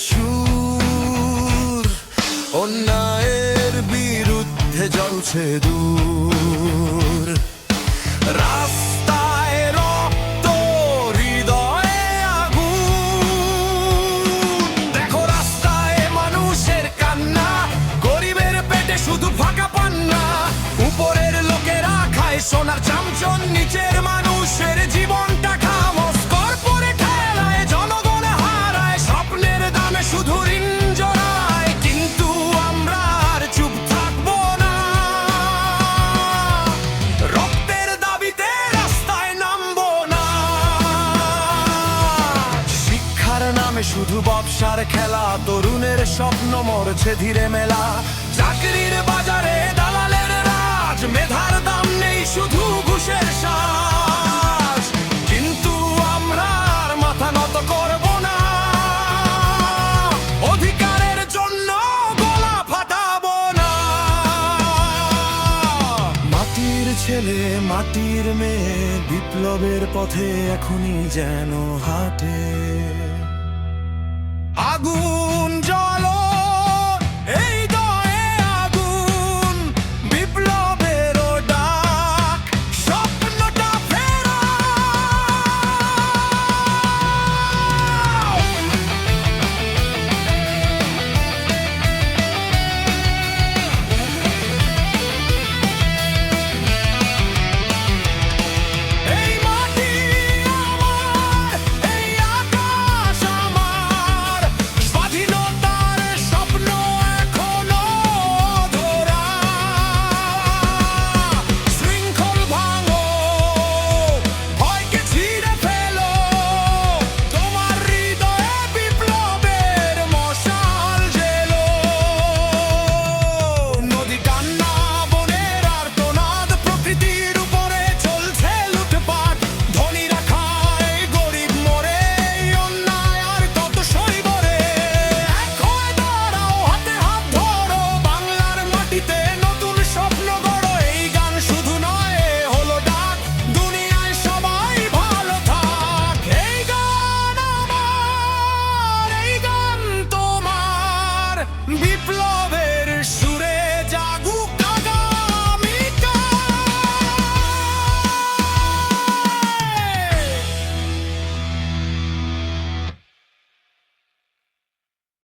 সুর অন্যায়ের বিরুদ্ধে জ্বলছে দূর রাস্তায় রক্ত হৃদয়ে আগুন দেখো রাস্তায় মানুষের কান্না গরিবের পেটে শুধু ফাঁকা পান্না উপরের লোকেরা খায় সোনার চামচন নিচের মানুষের জীবনটা খামোশ করে ঠেলায় জনগণ হারায় স্বপ্নের দামে শুধু ঋণ জড়ায় কিন্তু আমরা আর চুপ থাকবো না রক্তের দাবিতে রাস্তায় নামবো না শিক্ষার নামে শুধু ব্যবসার খেলা তরুণের স্বপ্ন মরছে ধীরে মেলা চাকরির বাজারে দালালের রাজ মেধার দাম নেই শুধু ঘুষের শ্বাস কিন্তু আমরা আর মাথা নত করব না অধিকারের জন্য গলা ফাটাবো না মাটির ছেলে মাটির মেয়ে বিপ্লবের পথে এখনই যেন হাঁটে আগুন